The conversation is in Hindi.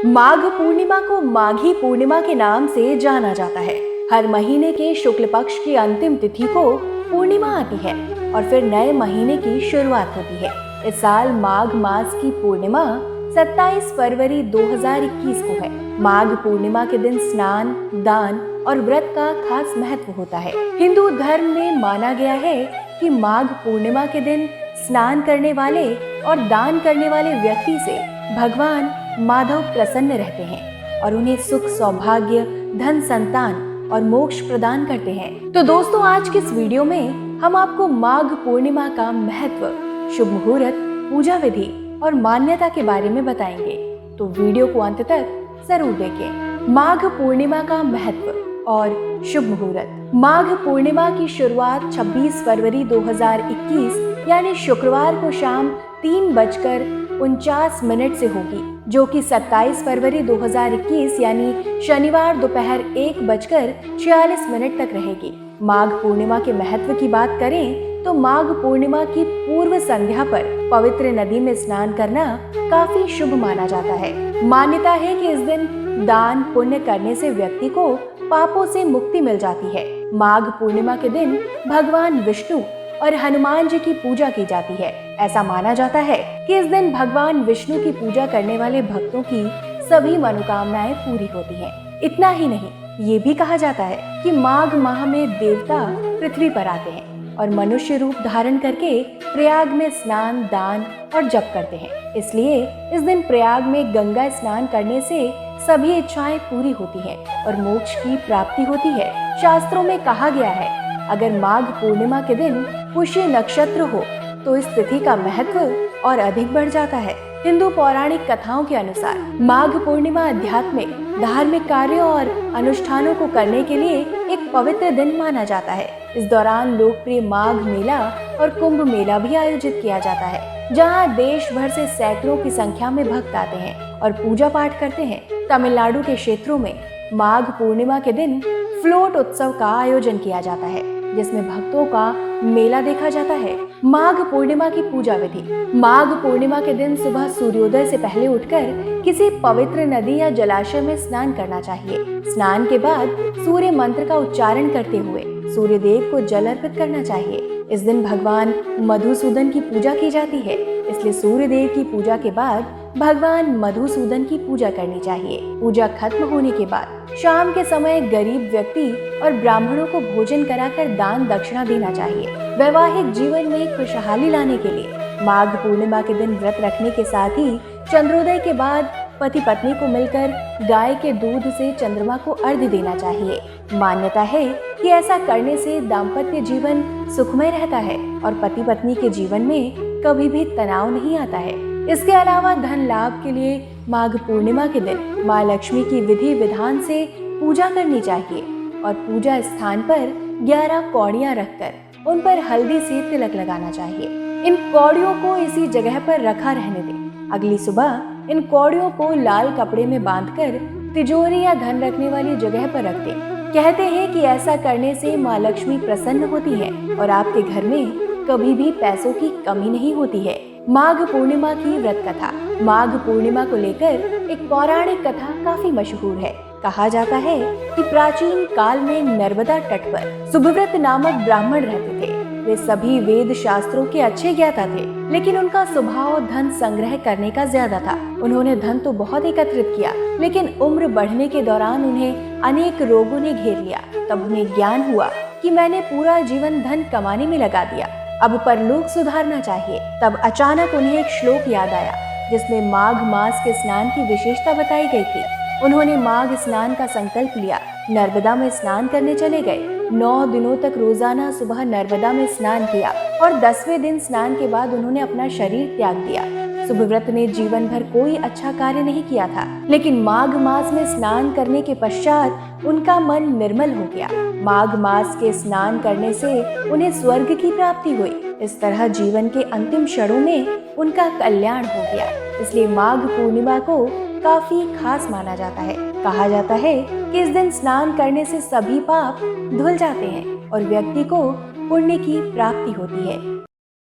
माघ पूर्णिमा को माघी पूर्णिमा के नाम से जाना जाता है। हर महीने के शुक्ल पक्ष की अंतिम तिथि को पूर्णिमा आती है और फिर नए महीने की शुरुआत होती है। इस साल माघ मास की पूर्णिमा 27 फरवरी 2021 को है। माघ पूर्णिमा के दिन स्नान, दान और व्रत का खास महत्व होता है। हिंदू धर्म में माना गया है कि माघ पूर्णिमा के दिन स्नान करने वाले और दान करने वाले व्यक्ति से भगवान माधव प्रसन्न रहते हैं और उन्हें सुख, सौभाग्य, धन, संतान और मोक्ष प्रदान करते हैं। तो दोस्तों, आज के इस वीडियो में हम आपको माघ पूर्णिमा का महत्व, शुभ मुहूर्त, पूजा विधि और मान्यता के बारे में बताएंगे। तो वीडियो को अंत तक जरूर देखें। माघ पूर्णिमा का महत्व और शुभ मुहूर्त। माघ पूर्णिमा की शुरुआत 26 फरवरी 2021 यानी शुक्रवार को शाम 3:49 से होगी, जो कि 27 फरवरी 2021 यानी शनिवार दोपहर 1:46 तक रहेगी। माघ पूर्णिमा के महत्व की बात करें तो माघ पूर्णिमा की पूर्व संध्या पर पवित्र नदी में स्नान करना काफी शुभ माना जाता है। मान्यता है कि इस दिन दान पुण्य करने से व्यक्ति को पापों से मुक्ति मिल जाती है। माघ पूर्णिमा के दिन भगवान विष्णु और हनुमान जी की पूजा की जाती है। ऐसा माना जाता है कि इस दिन भगवान विष्णु की पूजा करने वाले भक्तों की सभी मनोकामनाएं पूरी होती हैं। इतना ही नहीं, ये भी कहा जाता है कि माघ माह में देवता पृथ्वी पर आते हैं और मनुष्य रूप धारण करके प्रयाग में स्नान, दान और जप करते हैं। इसलिए इस दिन प्रयाग में गंगा स्नान करने से सभी इच्छाएं पूरी होती हैं और मोक्ष की प्राप्ति होती है। शास्त्रों में कहा गया है, अगर माघ पूर्णिमा के दिन पुष्य नक्षत्र हो तो इस तिथि का महत्व और अधिक बढ़ जाता है। हिंदू पौराणिक कथाओं के अनुसार माघ पूर्णिमा आध्यात्मिक, धार्मिक कार्यों और अनुष्ठानों को करने के लिए एक पवित्र दिन माना जाता है। इस दौरान लोकप्रिय माघ मेला और कुंभ मेला भी आयोजित किया जाता है, जहां देश भर से सैकड़ों की संख्या में भक्त आते हैं और पूजा पाठ करते हैं। तमिलनाडु के क्षेत्रों में माघ पूर्णिमा के दिन फ्लोट उत्सव का आयोजन किया जाता है, जिसमें भक्तों का मेला देखा जाता है। माघ पूर्णिमा की पूजा विधि। माघ पूर्णिमा के दिन सुबह सूर्योदय से पहले उठकर किसी पवित्र नदी या जलाशय में स्नान करना चाहिए। स्नान के बाद सूर्य मंत्र का उच्चारण करते हुए सूर्य देव को जल अर्पित करना चाहिए। इस दिन भगवान मधुसूदन की पूजा की जाती है, इसलिए सूर्य देव की पूजा के बाद भगवान मधुसूदन की पूजा करनी चाहिए। पूजा खत्म होने के बाद शाम के समय गरीब व्यक्ति और ब्राह्मणों को भोजन कराकर दान दक्षिणा देना चाहिए। वैवाहिक जीवन में खुशहाली लाने के लिए माघ पूर्णिमा के दिन व्रत रखने के साथ ही चंद्रोदय के बाद पति पत्नी को मिलकर गाय के दूध से चंद्रमा को अर्घ्य देना चाहिए। मान्यता है कि ऐसा करने से दाम्पत्य जीवन सुखमय रहता है और पति पत्नी के जीवन में कभी भी तनाव नहीं आता है। इसके अलावा धन लाभ के लिए माघ पूर्णिमा के दिन माँ लक्ष्मी की विधि विधान से पूजा करनी चाहिए और पूजा स्थान पर 11 कौड़ियाँ रखकर उन पर हल्दी से तिलक लगाना चाहिए। इन कौड़ियों को इसी जगह पर रखा रहने दें। अगली सुबह इन कौड़ियों को लाल कपड़े में बांधकर तिजोरी या धन रखने वाली जगह पर रख दें। कहते हैं कि ऐसा करने से माँ लक्ष्मी प्रसन्न होती है और आपके घर में कभी भी पैसों की कमी नहीं होती है। माघ पूर्णिमा की व्रत कथा। माघ पूर्णिमा को लेकर एक पौराणिक कथा काफी मशहूर है। कहा जाता है कि प्राचीन काल में नर्मदा तट पर सुभव्रत नामक ब्राह्मण रहते थे। वे सभी वेद शास्त्रों के अच्छे ज्ञाता थे, लेकिन उनका स्वभाव धन संग्रह करने का ज्यादा था। उन्होंने धन तो बहुत एकत्रित किया, लेकिन उम्र बढ़ने के दौरान उन्हें अनेक रोगों ने घेर लिया। तब उन्हें ज्ञान हुआ कि मैंने पूरा जीवन धन कमाने में लगा दिया, अब परलोक सुधारना चाहिए। तब अचानक उन्हें एक श्लोक याद आया, जिसमें माघ मास के स्नान की विशेषता बताई गई थी। उन्होंने माघ स्नान का संकल्प लिया, नर्मदा में स्नान करने चले गए। 9 दिनों तक रोजाना सुबह नर्मदा में स्नान किया और 10वें दिन स्नान के बाद उन्होंने अपना शरीर त्याग दिया। सुभव्रत ने जीवन भर कोई अच्छा कार्य नहीं किया था, लेकिन माघ मास में स्नान करने के पश्चात उनका मन निर्मल हो गया। माघ मास के स्नान करने से उन्हें स्वर्ग की प्राप्ति हुई। इस तरह जीवन के अंतिम क्षणों में उनका कल्याण हो गया। इसलिए माघ पूर्णिमा को काफी खास माना जाता है। कहा जाता है कि इस दिन स्नान करने से सभी पाप धुल जाते हैं और व्यक्ति को पुण्य की प्राप्ति होती है।